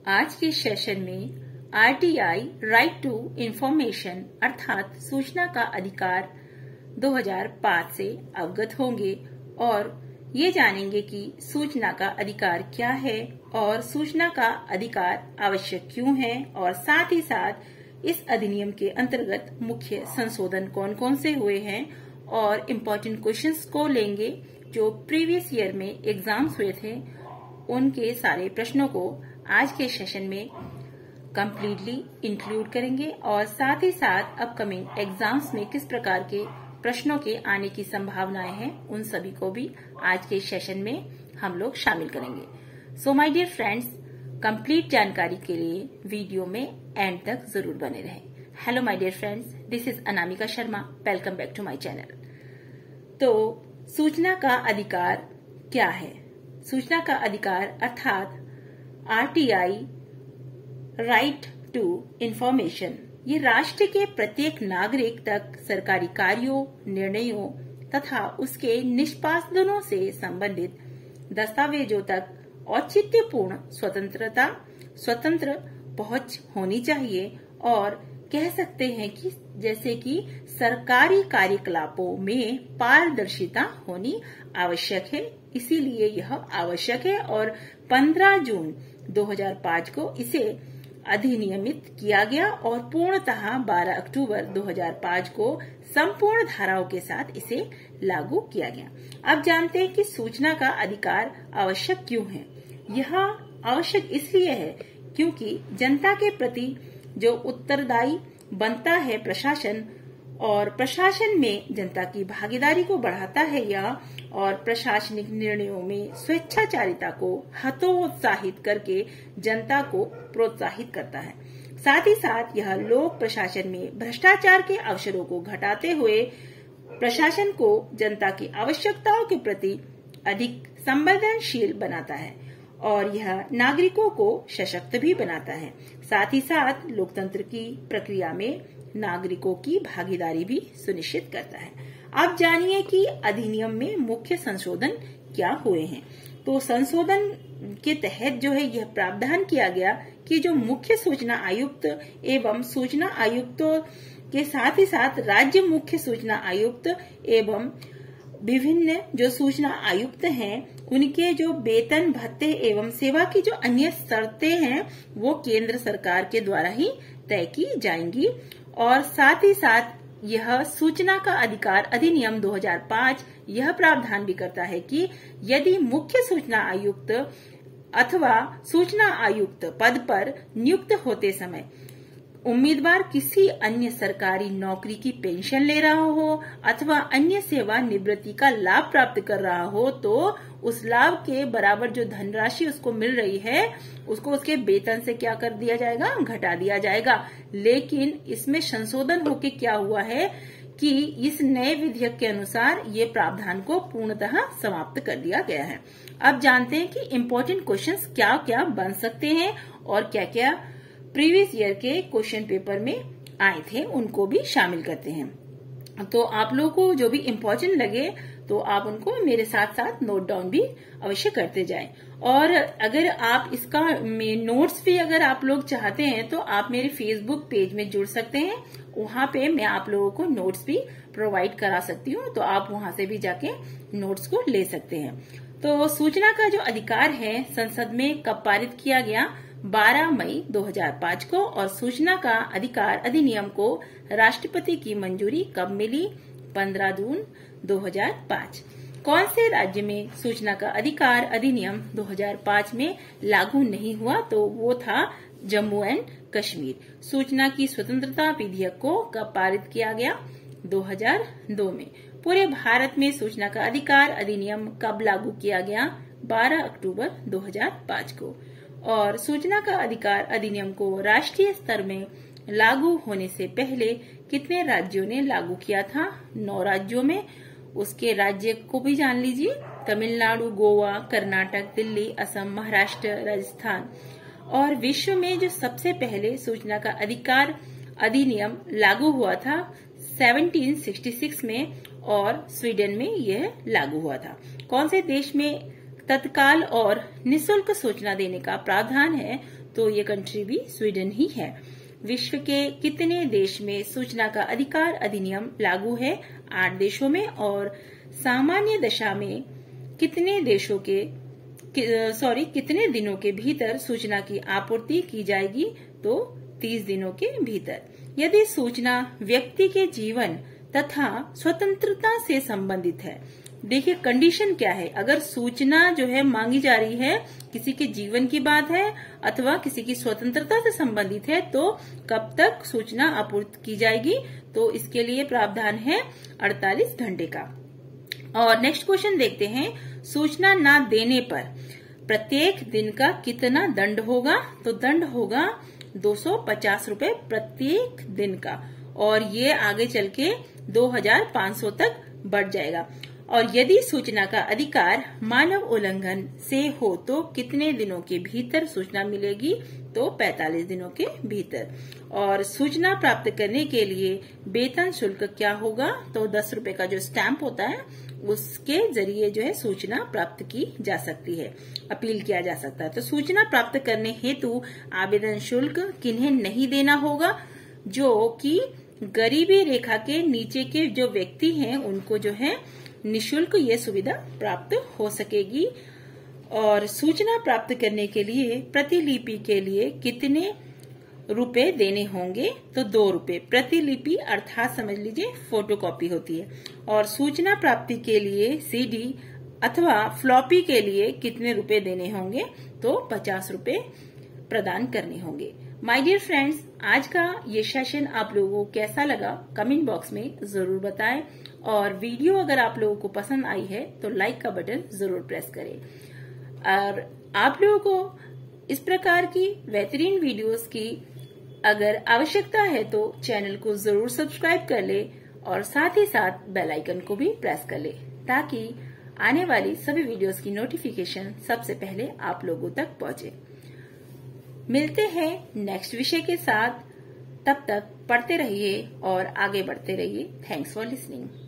आज के सेशन में आरटीआई राइट टू इंफॉर्मेशन अर्थात सूचना का अधिकार 2005 से अवगत होंगे और ये जानेंगे कि सूचना का अधिकार क्या है और सूचना का अधिकार आवश्यक क्यों है और साथ ही साथ इस अधिनियम के अंतर्गत मुख्य संशोधन कौन कौन से हुए हैं और इम्पोर्टेंट क्वेश्चंस को लेंगे जो प्रीवियस ईयर में एग्जाम्स हुए थे उनके सारे प्रश्नों को आज के सेशन में कम्प्लीटली इंक्लूड करेंगे और साथ ही साथ अपकमिंग एग्जाम्स में किस प्रकार के प्रश्नों के आने की संभावनाएं हैं उन सभी को भी आज के सेशन में हम लोग शामिल करेंगे। So my dear friends, complete जानकारी के लिए वीडियो में एंड तक जरूर बने रहें। Hello my dear friends, this is Anamika Sharma, welcome back to my channel. तो सूचना का अधिकार क्या है? सूचना का अधिकार अर्थात आरटीआई राइट टू इंफॉर्मेशन ये राष्ट्र के प्रत्येक नागरिक तक सरकारी कार्यों, निर्णयों तथा उसके निष्पादनों से संबंधित दस्तावेजों तक औचित्यपूर्ण स्वतंत्र पहुंच होनी चाहिए और कह सकते हैं कि जैसे कि सरकारी कार्यकलापों में पारदर्शिता होनी आवश्यक है। इसीलिए यह आवश्यक है और 15 जून 2005 को इसे अधिनियमित किया गया और पूर्णतः 12 अक्टूबर 2005 को संपूर्ण धाराओं के साथ इसे लागू किया गया। अब जानते हैं कि सूचना का अधिकार आवश्यक क्यों है। यह आवश्यक इसलिए है क्योंकि जनता के प्रति जो उत्तरदायी बनता है प्रशासन और प्रशासन में जनता की भागीदारी को बढ़ाता है यह और प्रशासनिक निर्णयों में स्वेच्छाचारिता को हतोत्साहित करके जनता को प्रोत्साहित करता है। साथ ही साथ यह लोक प्रशासन में भ्रष्टाचार के अवसरों को घटाते हुए प्रशासन को जनता की आवश्यकताओं के प्रति अधिक संवेदनशील बनाता है और यह नागरिकों को सशक्त भी बनाता है। साथ ही साथ लोकतंत्र की प्रक्रिया में नागरिकों की भागीदारी भी सुनिश्चित करता है। अब जानिए कि अधिनियम में मुख्य संशोधन क्या हुए हैं। तो संशोधन के तहत जो है यह प्रावधान किया गया कि जो मुख्य सूचना आयुक्त एवं सूचना आयुक्तों के साथ ही साथ राज्य मुख्य सूचना आयुक्त एवं विभिन्न जो सूचना आयुक्त हैं उनके जो वेतन भत्ते एवं सेवा की जो अन्य शर्तें हैं वो केंद्र सरकार के द्वारा ही तय की जाएंगी। और साथ ही साथ यह सूचना का अधिकार अधिनियम 2005 यह प्रावधान भी करता है कि यदि मुख्य सूचना आयुक्त अथवा सूचना आयुक्त पद पर नियुक्त होते समय उम्मीदवार किसी अन्य सरकारी नौकरी की पेंशन ले रहा हो अथवा अन्य सेवा निवृत्ति का लाभ प्राप्त कर रहा हो तो उस लाभ के बराबर जो धनराशि उसको मिल रही है उसको उसके वेतन से क्या कर दिया जाएगा, घटा दिया जाएगा। लेकिन इसमें संशोधन होके क्या हुआ है कि इस नए विधेयक के अनुसार ये प्रावधान को पूर्णतः समाप्त कर दिया गया है। अब जानते हैं कि इम्पोर्टेंट क्वेश्चंस क्या क्या बन सकते हैं और क्या क्या प्रीवियस ईयर के क्वेश्चन पेपर में आए थे उनको भी शामिल करते हैं। तो आप लोगों को जो भी इम्पोर्टेंट लगे तो आप उनको मेरे साथ साथ नोट डाउन भी अवश्य करते जाएं। और अगर आप इसका नोट्स भी अगर आप लोग चाहते हैं तो आप मेरे फेसबुक पेज में जुड़ सकते हैं। वहां पे मैं आप लोगों को नोट्स भी प्रोवाइड करा सकती हूँ, तो आप वहां से भी जाके नोट्स को ले सकते हैं। तो सूचना का जो अधिकार है संसद में कब पारित किया गया? 12 मई 2005 को। और सूचना का अधिकार अधिनियम को राष्ट्रपति की मंजूरी कब मिली? 15 जून 2005। कौन से राज्य में सूचना का अधिकार अधिनियम 2005 में लागू नहीं हुआ? तो वो था जम्मू एंड कश्मीर। सूचना की स्वतंत्रता विधेयक को कब पारित किया गया? 2002 में। पूरे भारत में सूचना का अधिकार अधिनियम कब लागू किया गया? 12 अक्टूबर 2005 को। और सूचना का अधिकार अधिनियम को राष्ट्रीय स्तर में लागू होने से पहले कितने राज्यों ने लागू किया था? 9 राज्यों में। उसके राज्य को भी जान लीजिए, तमिलनाडु, गोवा, कर्नाटक, दिल्ली, असम, महाराष्ट्र, राजस्थान। और विश्व में जो सबसे पहले सूचना का अधिकार अधिनियम लागू हुआ था 1766 में और स्वीडन में यह लागू हुआ था। कौन से देश में तत्काल और निःशुल्क सूचना देने का प्रावधान है तो ये कंट्री भी स्वीडन ही है। विश्व के कितने देश में सूचना का अधिकार अधिनियम लागू है? 8 देशों में। और सामान्य दशा में कितने दिनों के भीतर सूचना की आपूर्ति की जाएगी? तो 30 दिनों के भीतर। यदि सूचना व्यक्ति के जीवन तथा स्वतंत्रता से संबंधित है, देखिए कंडीशन क्या है, अगर सूचना जो है मांगी जा रही है, किसी के जीवन की बात है अथवा किसी की स्वतंत्रता से संबंधित है, तो कब तक सूचना आपूर्ति की जाएगी? तो इसके लिए प्रावधान है 48 घंटे का। और नेक्स्ट क्वेश्चन देखते हैं, सूचना न देने पर प्रत्येक दिन का कितना दंड होगा? तो दंड होगा 250 रुपए प्रत्येक दिन का, और ये आगे चल के 2500 तक बढ़ जाएगा। और यदि सूचना का अधिकार मानव उल्लंघन से हो तो कितने दिनों के भीतर सूचना मिलेगी? तो 45 दिनों के भीतर। और सूचना प्राप्त करने के लिए वेतन शुल्क क्या होगा? तो 10 रुपए का जो स्टैंप होता है उसके जरिए जो है सूचना प्राप्त की जा सकती है, अपील किया जा सकता है। तो सूचना प्राप्त करने हेतु आवेदन शुल्क किन्हें नहीं देना होगा? जो कि गरीबी रेखा के नीचे के जो व्यक्ति हैं उनको जो है निःशुल्क ये सुविधा प्राप्त हो सकेगी। और सूचना प्राप्त करने के लिए प्रतिलिपि के लिए कितने रुपए देने होंगे? तो 2 रुपए प्रतिलिपि, अर्थात समझ लीजिए फोटोकॉपी होती है। और सूचना प्राप्ति के लिए सीडी अथवा फ्लॉपी के लिए कितने रुपए देने होंगे? तो 50 रुपए प्रदान करने होंगे। माय डियर फ्रेंड्स, आज का ये सेशन आप लोगों को कैसा लगा कमेंट बॉक्स में जरूर बताएं। और वीडियो अगर आप लोगों को पसंद आई है तो लाइक का बटन जरूर प्रेस करें। और आप लोगों को इस प्रकार की बेहतरीन वीडियोस की अगर आवश्यकता है तो चैनल को जरूर सब्सक्राइब कर ले और साथ ही साथ बेल आइकन को भी प्रेस कर ले, ताकि आने वाली सभी वीडियोस की नोटिफिकेशन सबसे पहले आप लोगों तक पहुंचे। मिलते हैं नेक्स्ट विषय के साथ, तब तक पढ़ते रहिए और आगे बढ़ते रहिए। Thanks for listening.